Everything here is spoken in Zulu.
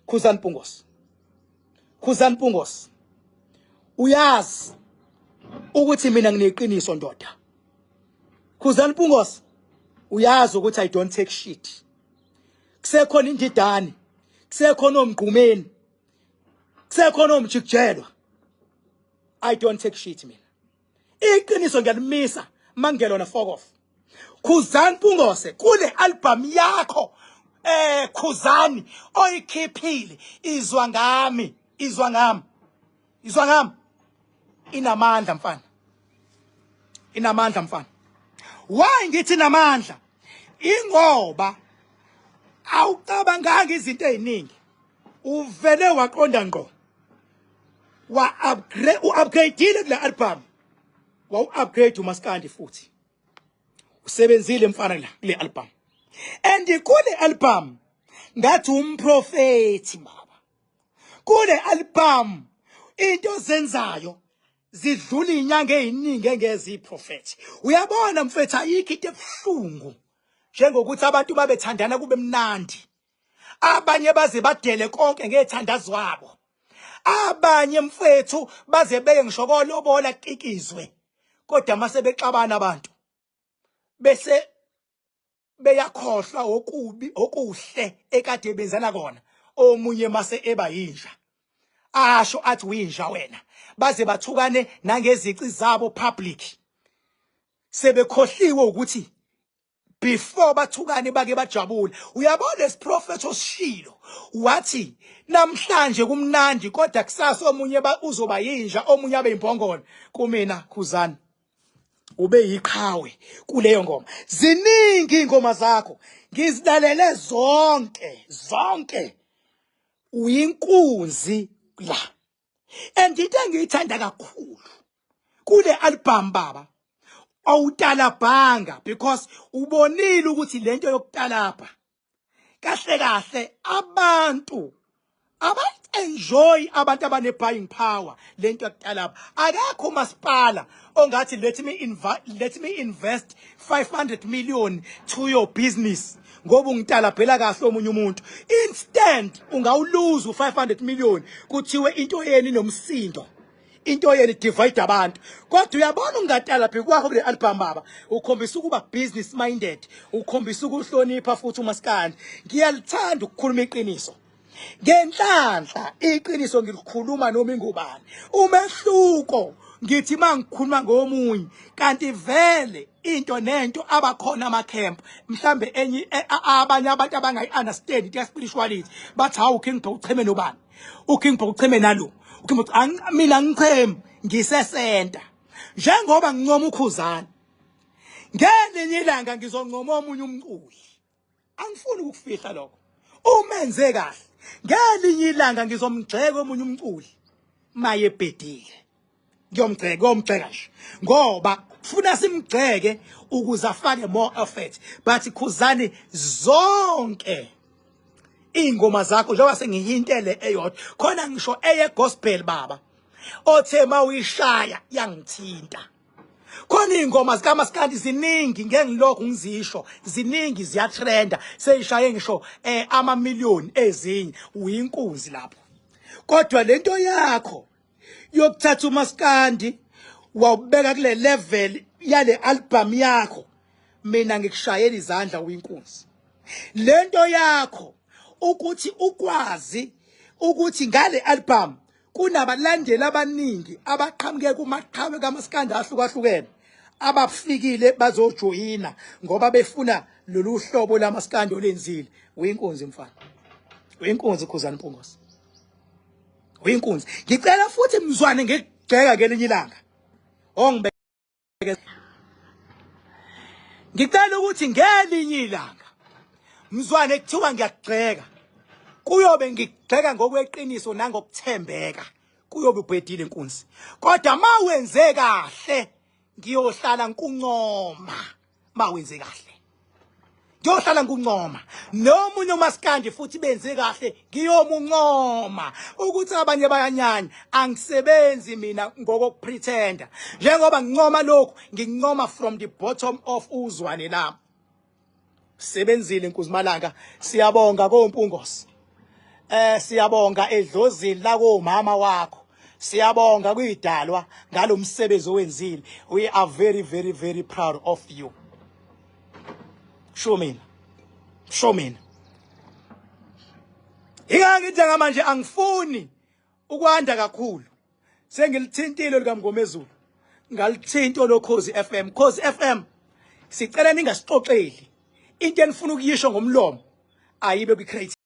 Khuzani Mpungose. Khuzani Mpungose. Uyazi ukuthi mina ngineqiniso ndoda. Khuzani Mpungose. Uyazi ukuthi I don't take shit. Kusekhona indidane, kusekhona omgqumeni, kusekhona omjikijelwa. I don't take shit mina. Iqiniso ngiyalimisa mangelona fuck off. Khuzani Mpungose kule album yakho Khuzani oyikhiphile izwa ngami, izwa ngami. Izwa ngami. Inamandla mfana. Inamandla mfana. Why ngithi namandla? Ingoba awucabanganga izinto eziningi. Uvele waqonda ngqo. Upgradeile kule album. Upgrade uMaskandi futhi. Usebenzile mfana la kule album. And kule album ngathi umprofeti baba. Kule album into zenzayo zidlula inyanga eziningi engezi iprofeti. Uyabona mfethu ayikho into ebuhlungu njengokuthi abantu babethandana kube mnandi. Abanye baze badele konke ngethandazo wabo. Abanye mfethu baze beye ngisho kolobola kikizwe. Kodwa mase bexabana abantu bese beyakhohlwa okubi okuhle ekade benzana kona. Omunye mase eba yinja. Asho athi uyinja wena. Baze bathukane nangezici zabo public. Sebekhohliwe ukuthi before bathukane bake bajabule. Uyabona lesiprophet osishilo wathi namhlanje kumnandi kodwa kusasa omunye uzoba yinja omunye abe impongolo. Kumina Khuzani ube yiqhawe kuleyo ngoma. Ziningi ingoma zakho ngizilalele zonke. Uyinkunzi la. And into engiyithanda kakhulu kule album baba awutalabhanga because ubonile ukuthi lento yokutalapha kahle abantu enjoy abantu abane buying power lento yokutalapha. Akekho masipala ongathi let me invest 500 million to your business ngoba ungitalabhela kahle omunye umuntu. Instant ungawuluza u500 million kuthiwe into yeni nomsindo. Into yeni divide abantu. Kodwa uyabona ungatalaphi kwakho kule album baba ukhombisa ukuba business minded, ukhombisa ukuhlonipha futhi uMaskandi. Ngiyalithanda ukukhuluma iqiniso. Ngenhlanhla iqiniso ngilikhuluma noma ingubani. Umehluko ngithi mangikhuluma ngomunye kanti vele into nento abakhona ama-camp mhlambe enye abanye abantu abangayi-understand into spirituality bathi hawu King Bheki ucheme nobani, uKing Bheki ucheme nalo, uKing Bheki mina ngicheme ngisesenta njengoba ngincoma uKhuzani ngelinye ilanga ngizoncoma omunye umculi. Angifuni ukufihla lokho. Umenze kahle ngelinye ilanga ngizomgxeka omunye umculi maye ebhedile. Ngiyomgxeka nje ngoba ufuna simgxeke ukuze afake more effort. But Khuzani zonke ingoma zakho njengoba sengiyintele eyodwa khona ngisho eye gospel baba othe mawuyishaya yangithinta. Khona ingoma zikaMaskandi ziningi ngengilokhu ngizisho ziningi ziyatrenda seyishaye ngisho ama-million ezinye uyinkunzi lapho. Kodwa lento yakho yokuthatha uMaskandi wawubeka kule level yale album yakho mina ngikushayela izandla uyinkunzi. Lento yakho ukuthi ukwazi ukuthi ngale album kunabalandeli abaningi abaqhamuke kumaqhawe kaMaskandi ahlukahlukene abafikile bazojoyina ngoba befuna lolu hlobo lamaskandi olenzile. Uyinkunzi mfana. Uyinkunzi Khuzani Mpungose. Uyinkunzi. Ngicela futhi mzwane ngigxeka ngelinye ilanga. Ongibeke. Ngicela ukuthi ngelinye ilanga mzwane kuthiwa ngiyagxeka. Kuyobe ngigxeka ngokweqiniso nangokuthembeka. Kuyobe ubhedile inkunzi. Kodwa mawenze kahle ngiyohlala ngikuncoma. Mawenze kahle ngiyohlala ngikuncoma. Nomunye uMaskandi futhi benze kahle ngiyomuncoma. Ukuthi abanye bayanyanya angisebenzi mina ngokupretenda. Njengoba ngincoma lokho ngincoma from the bottom of uzwane la. Sebenzile inkunzi Malanga. Siyabonga koMpungose. Siyabonga edlozini la komama wakho. Siyabonga kuyidalwa ngalomsebenzi owenzile. We are very very very proud of you. Show mina. Ingangithi ngamanje angifuni ukwanda kakhulu. Sengilithintile likaMngomezulu. Ngalithinto lo Khosi FM. Khosi FM sicela ningasixoxeli. Into enifuna ukuyisho ngomlomo ayibe ku-create